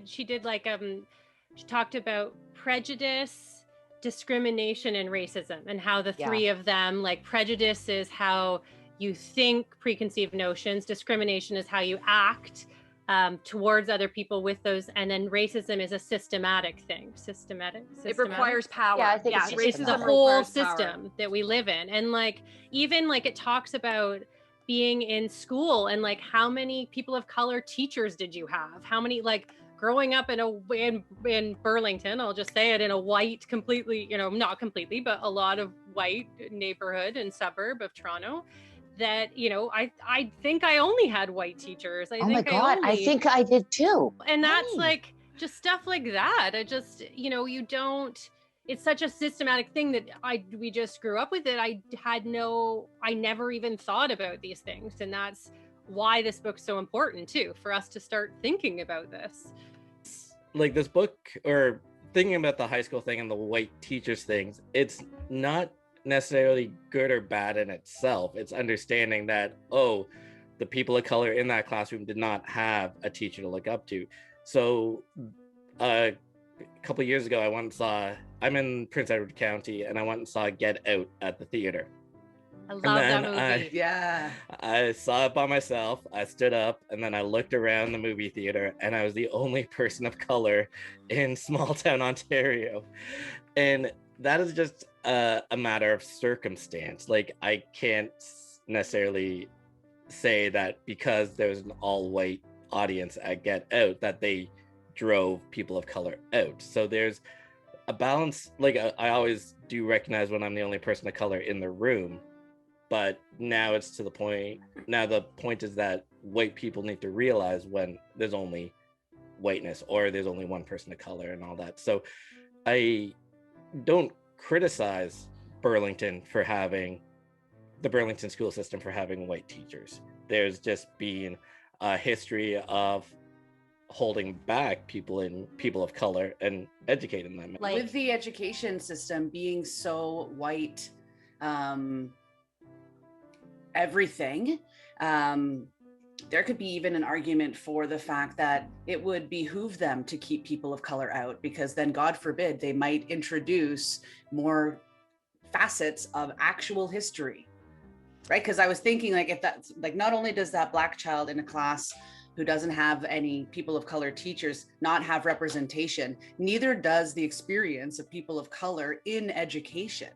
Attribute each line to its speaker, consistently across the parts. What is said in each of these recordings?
Speaker 1: she did like, she talked about prejudice, discrimination, and racism, and how the three of them, like prejudice is how you think preconceived notions, discrimination is how you act towards other people with those, and then racism is a systematic thing. Systematic.
Speaker 2: It requires power.
Speaker 3: Yeah, I think
Speaker 1: it's the whole system that we live in. And like, even like it talks about being in school and like how many people of color teachers did you have? How many, like growing up in Burlington, I'll just say it, in a white, completely, you know, not completely, but a lot of white neighborhood and suburb of Toronto, that, you know, I think I only had white teachers.
Speaker 3: Oh my God, I think I did too.
Speaker 1: And that's like just stuff like that. I just, you know, you don't, it's such a systematic thing that we just grew up with it. I never even thought about these things. And that's why this book's so important too, for us to start thinking about this.
Speaker 4: Like this book, or thinking about the high school thing and the white teachers things, it's not necessarily good or bad in itself. It's understanding that, oh, the people of color in that classroom did not have a teacher to look up to. So a couple of years ago, I went and saw, I'm in Prince Edward County, and I went and saw Get Out at the theater.
Speaker 1: I love that movie.
Speaker 4: I saw it by myself. I stood up, and then I looked around the movie theater, and I was the only person of color in small town Ontario. And that is just a matter of circumstance. Like, I can't necessarily say that because there was an all-white audience at Get Out that they drove people of color out. So there's a balance. Like, I always do recognize when I'm the only person of color in the room, but now it's to the point, now the point is that white people need to realize when there's only whiteness or there's only one person of color and all that. So I don't criticize Burlington for having, the Burlington school system for having white teachers. There's just been a history of holding back people of color and educating them.
Speaker 5: Like, with the education system being so white, everything, there could be even an argument for the fact that it would behoove them to keep people of color out, because then, God forbid, they might introduce more facets of actual history, right? Because I was thinking, like, if that's like, not only does that Black child in a class who doesn't have any people of color teachers not have representation, neither does the experience of people of color in education.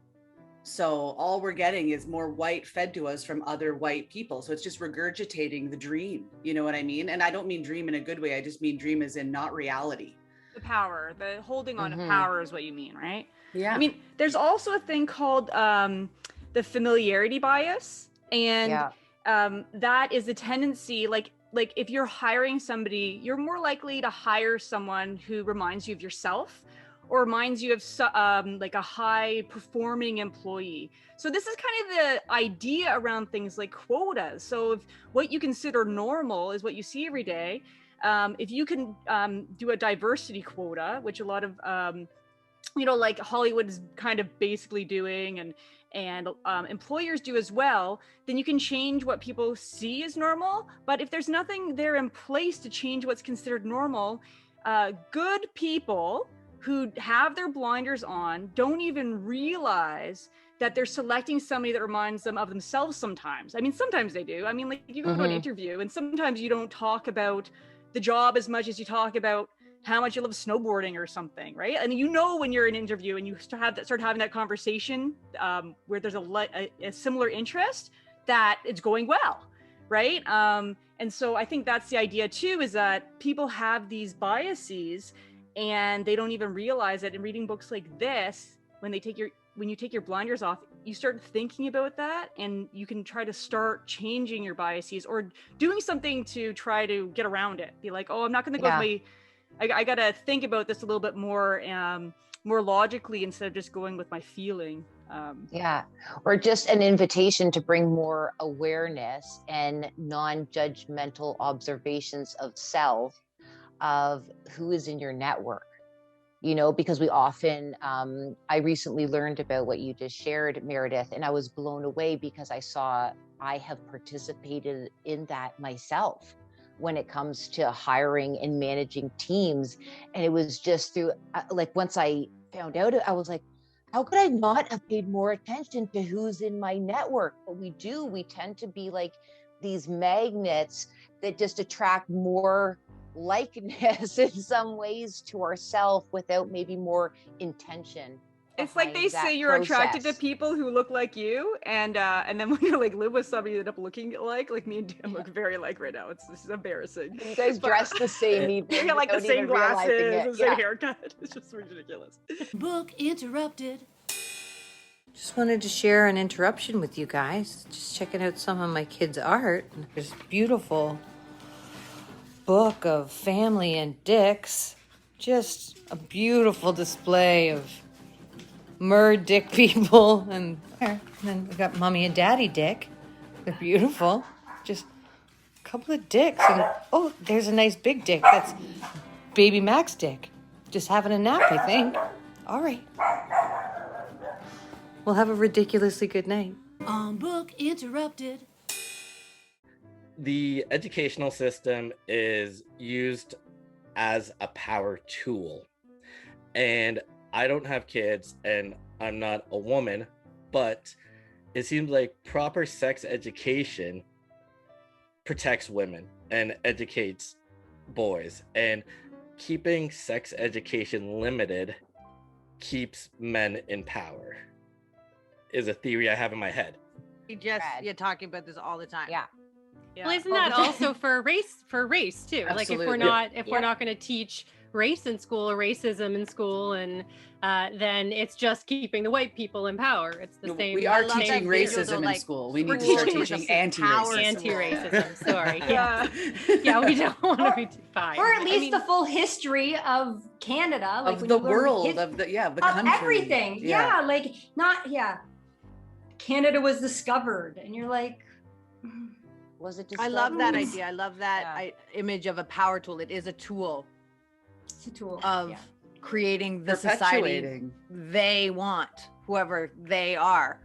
Speaker 5: So all we're getting is more white fed to us from other white people. So it's just regurgitating the dream. You know what I mean? And I don't mean dream in a good way. I just mean dream as in not reality.
Speaker 2: The power, the holding on to power is what you mean, right?
Speaker 5: Yeah.
Speaker 2: I mean, there's also a thing called the familiarity bias. And that is a tendency, like if you're hiring somebody, you're more likely to hire someone who reminds you of yourself, or reminds you of like a high performing employee. So this is kind of the idea around things like quotas. So if what you consider normal is what you see every day, if you can do a diversity quota, which a lot of, like Hollywood is kind of basically doing, and employers do as well, then you can change what people see as normal. But if there's nothing there in place to change what's considered normal, good people who have their blinders on don't even realize that they're selecting somebody that reminds them of themselves sometimes. I mean, sometimes they do. I mean, like, you go to an interview and sometimes you don't talk about the job as much as you talk about how much you love snowboarding or something, right? And you know when you're in an interview and you start having that conversation where there's a similar interest, that it's going well, right? And so I think that's the idea too, is that people have these biases and they don't even realize it. And reading books like this, when you take your blinders off, you start thinking about that, and you can try to start changing your biases or doing something to try to get around it. Be like, oh, I'm not going to go with my, I got to think about this a little bit more logically instead of just going with my feeling.
Speaker 3: Or just an invitation to bring more awareness and non-judgmental observations of self, of who is in your network, because we often, I recently learned about what you just shared, Meredith, and I was blown away because I have participated in that myself. when it comes to hiring and managing teams. And it was just through, like, once I found out, I was like, how could I not have paid more attention to who's in my network? But we do, we tend to be like these magnets that just attract more likeness in some ways to ourselves without maybe more intention.
Speaker 2: It's like they say you're attracted to people who look like you, and then when you like live with somebody, you end up looking like me and Dan look very like right now. This is embarrassing.
Speaker 3: You guys dress the same, even
Speaker 2: you got like the same glasses, the same haircut. It's just ridiculous.
Speaker 6: Book interrupted.
Speaker 7: Just wanted to share an interruption with you guys. Just checking out some of my kids' art. There's a beautiful book of family and dicks. Just a beautiful display of dick people, and then we got mommy and daddy dick. They're beautiful. Just a couple of dicks, and oh, there's a nice big dick. That's baby Mac's dick. Just having a nap, I think. All right. We'll have a ridiculously good night.
Speaker 6: On Book Interrupted.
Speaker 4: The educational system is used as a power tool, and I don't have kids and I'm not a woman, but it seems like proper sex education protects women and educates boys, and keeping sex education limited keeps men in power is a theory I have in my head.
Speaker 7: You're talking about this all the time.
Speaker 3: Yeah.
Speaker 1: Well, isn't that also for race too?
Speaker 5: Absolutely.
Speaker 1: Like if we're not going to teach race in school or racism in school, and then it's just keeping the white people in power. It's the same.
Speaker 5: We are teaching racism in school. We need to start teaching anti-racism.
Speaker 1: Anti-racism. Sorry. Yeah. Yeah, we don't want to be fine.
Speaker 8: Or at least the full history of Canada, like
Speaker 5: of the world, of the country,
Speaker 8: everything. Yeah, like Canada was discovered, and you're like.
Speaker 3: Was it?
Speaker 7: I love that idea. I love that image of a power tool. It is a tool.
Speaker 8: It's a tool
Speaker 7: of creating the society they want, whoever they are.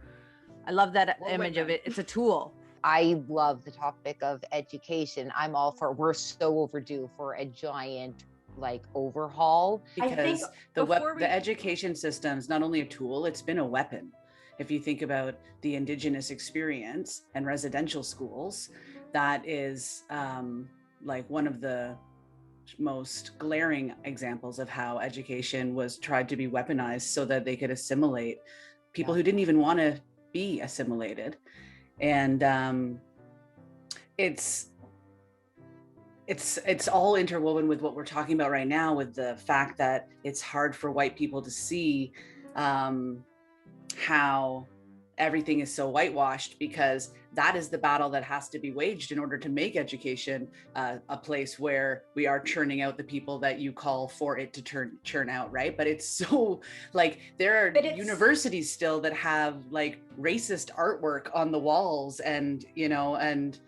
Speaker 7: I love that image of it. It's a tool.
Speaker 3: I love the topic of education. I'm all for. We're so overdue for a giant like overhaul,
Speaker 5: because the education system is not only a tool; it's been a weapon. If you think about the Indigenous experience and residential schools, that is like one of the most glaring examples of how education was tried to be weaponized so that they could assimilate people who didn't even want to be assimilated. And it's all interwoven with what we're talking about right now, with the fact that it's hard for white people to see how everything is so whitewashed, because that is the battle that has to be waged in order to make education a place where we are churning out the people that you call for it to churn out, right? But it's so like there are universities still that have like racist artwork on the walls, and and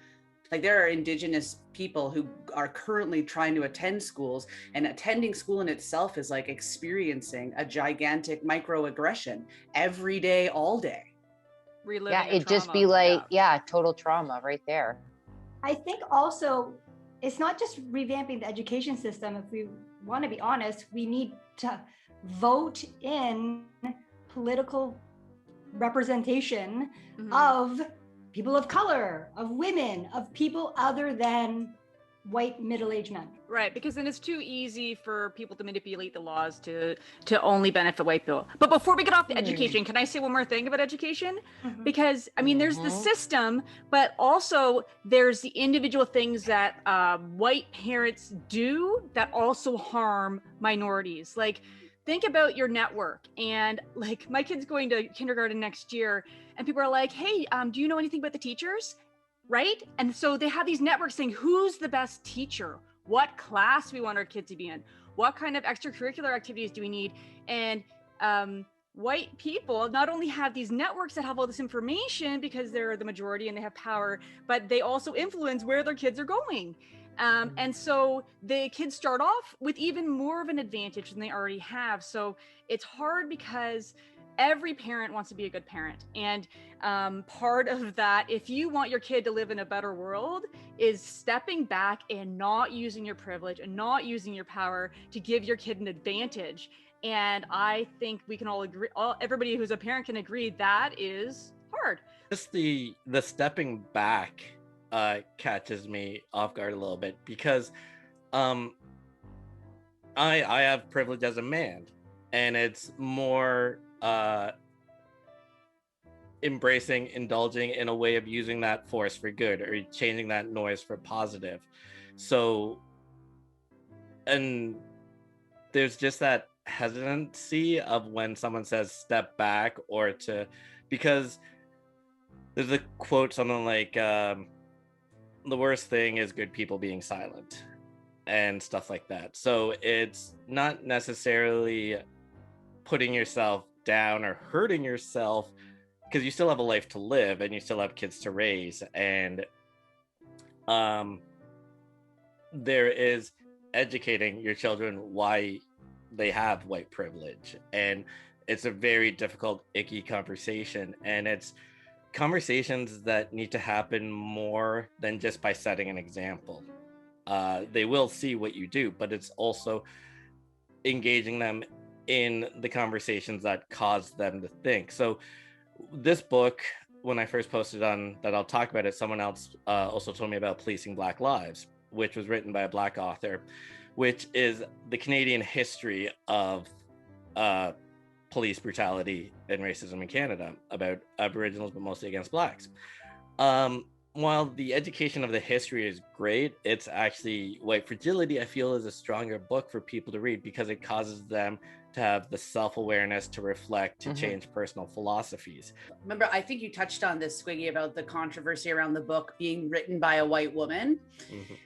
Speaker 5: like there are Indigenous people who are currently trying to attend schools, and attending school in itself is like experiencing a gigantic microaggression every day, all day.
Speaker 3: It'd just be like, total trauma right there.
Speaker 8: I think also it's not just revamping the education system. If we want to be honest, we need to vote in political representation of people of color, of women, of people other than white middle-aged men.
Speaker 2: Right, because then it's too easy for people to manipulate the laws to only benefit white people. But before we get off the education, can I say one more thing about education? Because I mean, there's the system, but also there's the individual things that white parents do that also harm minorities. Like, think about your network, and like my kid's going to kindergarten next year, and people are like, hey, do you know anything about the teachers? Right? And so they have these networks saying, who's the best teacher? What class we want our kid to be in? What kind of extracurricular activities do we need? And white people not only have these networks that have all this information because they're the majority and they have power, but they also influence where their kids are going. And so the kids start off with even more of an advantage than they already have. So it's hard because every parent wants to be a good parent. And part of that, if you want your kid to live in a better world, is stepping back and not using your privilege and not using your power to give your kid an advantage. And I think we can all agree, everybody who's a parent can agree that is hard.
Speaker 4: Just the stepping back catches me off guard a little bit, because I have privilege as a man, and it's more embracing, indulging in a way of using that force for good, or changing that noise for positive. So, and there's just that hesitancy of when someone says step back, or to, because there's a quote, something like the worst thing is good people being silent, and stuff like that. So it's not necessarily putting yourself down or hurting yourself, because you still have a life to live and you still have kids to raise. And there is educating your children why they have white privilege. And it's a very difficult, icky conversation. And it's conversations that need to happen more than just by setting an example. They will see what you do, but it's also engaging them in the conversations that cause them to think. So this book, when I first posted on that I'll talk about it, someone else also told me about Policing Black Lives, which was written by a Black author, which is the Canadian history of police brutality and racism in Canada, about Aboriginals, but mostly against Blacks. While the education of the history is great, it's actually White Fragility, I feel, is a stronger book for people to read, because it causes them to have the self-awareness to reflect, to change personal philosophies.
Speaker 5: Remember, I think you touched on this, Squiggy, about the controversy around the book being written by a white woman.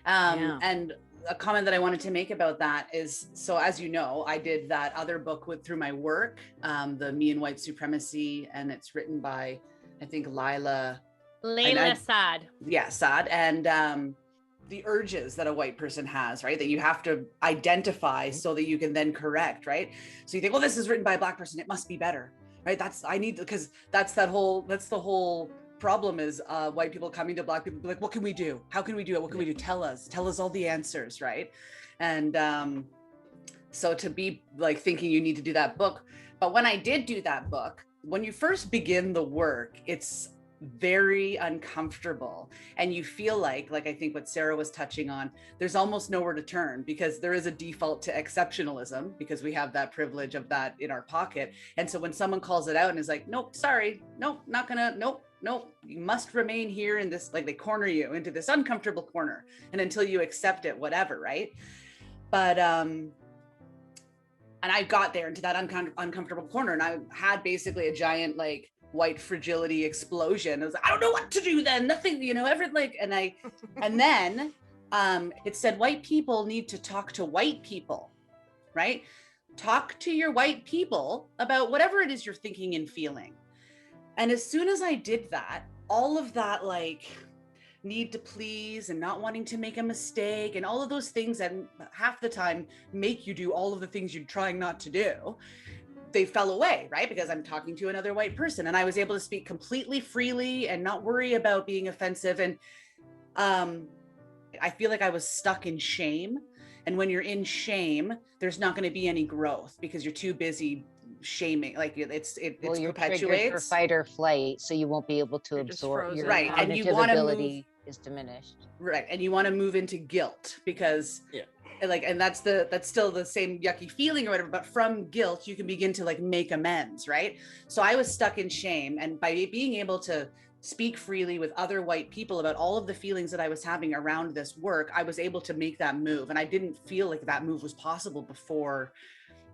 Speaker 5: And a comment that I wanted to make about that is, so as you know, I did that other book through my work, the Me and White Supremacy, and it's written by, I think, Layla
Speaker 1: Saad.
Speaker 5: Yeah, Saad. And the urges that a white person has, right? That you have to identify so that you can then correct, right? So you think, well, this is written by a Black person, it must be better, right? Because that's the whole problem is white people coming to Black people, be like, what can we do? How can we do it? What can we do? Tell us all the answers, right? And so to be like thinking you need to do that book. But when I did do that book, when you first begin the work, it's very uncomfortable, and you feel like I think what Sarah was touching on, there's almost nowhere to turn, because there is a default to exceptionalism, because we have that privilege of that in our pocket. And so when someone calls it out and is like, nope, sorry, nope, not gonna, nope, you must remain here in this, like they corner you into this uncomfortable corner, and until you accept it, whatever, right? But and I got there into that uncomfortable corner, and I had basically a giant like white fragility explosion. I was like, I don't know what to do then, nothing, and then it said white people need to talk to white people, right? Talk to your white people about whatever it is you're thinking and feeling. And as soon as I did that, all of that like need to please and not wanting to make a mistake and all of those things that half the time make you do all of the things you're trying not to do, they fell away, right? Because I'm talking to another white person, and I was able to speak completely freely and not worry about being offensive. And I feel like I was stuck in shame. And when you're in shame, there's not going to be any growth, because you're too busy shaming. Like it
Speaker 3: you're
Speaker 5: perpetuates
Speaker 3: triggered for fight or flight, so you won't be able to absorb. Your
Speaker 5: right, and you want
Speaker 3: ability is diminished.
Speaker 5: Right, and you want to move into guilt, because and that's still the same yucky feeling or whatever, but from guilt you can begin to like make amends, right? So I was stuck in shame, and by being able to speak freely with other white people about all of the feelings that I was having around this work, I was able to make that move. And I didn't feel like that move was possible before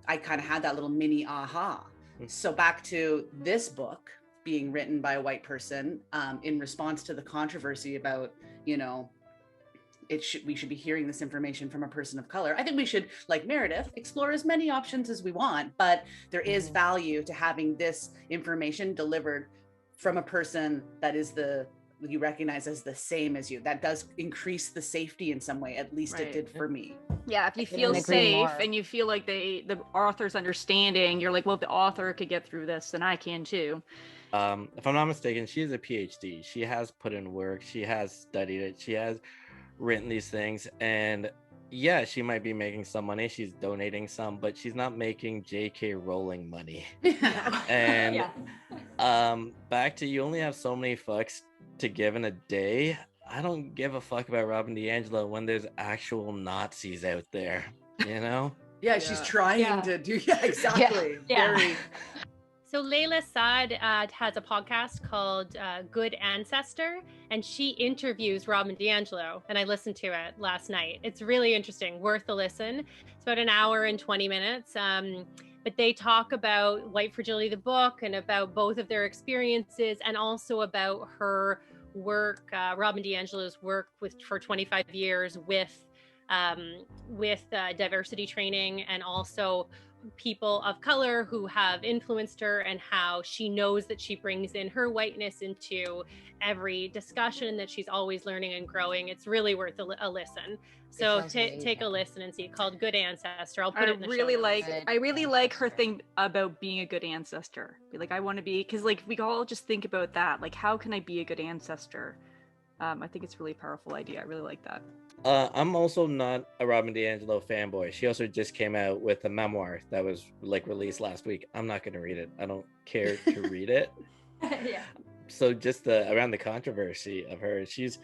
Speaker 5: I kind of had that little mini aha. So back to this book being written by a white person, in response to the controversy about, we should be hearing this information from a person of color. I think we should, like Meredith, explore as many options as we want, but there is value to having this information delivered from a person that is the you recognize as the same as you. That does increase the safety in some way. At least it did for me.
Speaker 2: Yeah, if you
Speaker 3: couldn't
Speaker 2: feel
Speaker 3: agree
Speaker 2: safe
Speaker 3: more.
Speaker 2: and you feel like the author's understanding, you're like, well, if the author could get through this, then I can too.
Speaker 4: If I'm not mistaken, she has a PhD. She has put in work. She has studied it. She has written these things. And yeah, she might be making some money. She's donating some, but she's not making J.K. Rowling money. And back to, you only have so many fucks to give in a day. I don't give a fuck about Robin Diangelo when there's actual Nazis out there, you know?
Speaker 5: Yeah, she's trying to do, exactly.
Speaker 8: Yeah.
Speaker 5: Very.
Speaker 1: So Layla Saad has a podcast called Good Ancestor, and she interviews Robin Diangelo, and I listened to it last night. It's really interesting, worth a listen. It's about an hour and 20 minutes. But they talk about White Fragility, the book, and about both of their experiences, and also about her work, Robin Diangelo's work for 25 years with diversity training, and also people of color who have influenced her, and how she knows that she brings in her whiteness into every discussion, that she's always learning and growing. It's really worth a listen. So take a listen and see. It's called Good Ancestor. I'll put it in the show notes.
Speaker 2: I really like her thing about being a good ancestor. Like, I want to be, because like we all just think about that. Like, how can I be a good ancestor? I think it's a really powerful idea. I really like that.
Speaker 4: I'm also not a Robin DiAngelo fanboy. She also just came out with a memoir that was like released last week. I'm not going to read it. I don't care to read it.
Speaker 8: Yeah.
Speaker 4: So just around the controversy of her, she's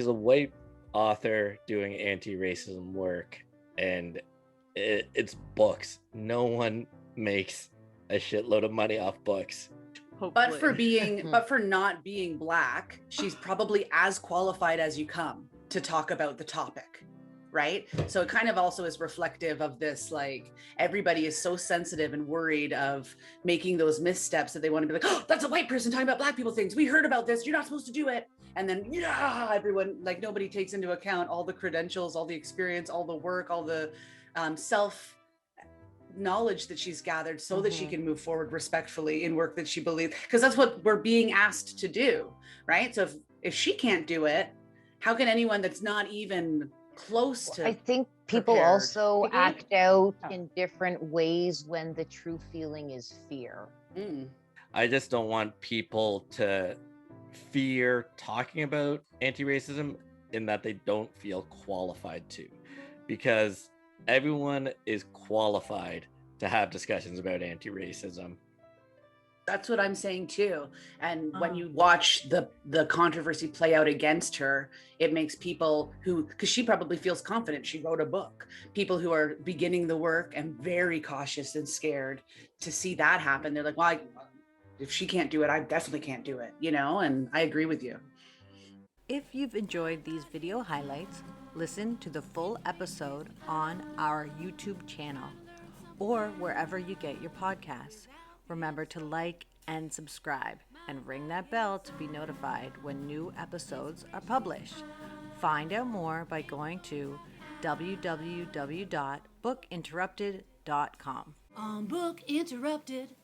Speaker 4: a white author doing anti-racism work, and it's books. No one makes a shitload of money off books.
Speaker 2: Hopefully.
Speaker 5: But for not being Black, she's probably as qualified as you come to talk about the topic, right? So it kind of also is reflective of this, like, everybody is so sensitive and worried of making those missteps that they want to be like, oh, that's a white person talking about Black people things. We heard about this. You're not supposed to do it. And then, everyone, like, nobody takes into account all the credentials, all the experience, all the work, all the self knowledge that she's gathered so that she can move forward respectfully in work that she believes, because that's what we're being asked to do, right? So if she can't do it, how can anyone that's not even close to
Speaker 3: I think people
Speaker 5: prepared?
Speaker 3: also act out in different ways when the true feeling is fear.
Speaker 4: I just don't want people to fear talking about anti-racism in that they don't feel qualified to, because everyone is qualified to have discussions about anti-racism.
Speaker 5: That's what I'm saying too. And when you watch the controversy play out against her, it makes people who, because she probably feels confident, she wrote a book, people who are beginning the work and very cautious and scared to see that happen. They're like, well, if she can't do it, I definitely can't do it, and I agree with you.
Speaker 7: If you've enjoyed these video highlights, listen to the full episode on our YouTube channel or wherever you get your podcasts. Remember to like and subscribe and ring that bell to be notified when new episodes are published. Find out more by going to www.bookinterrupted.com.
Speaker 6: On Book Interrupted.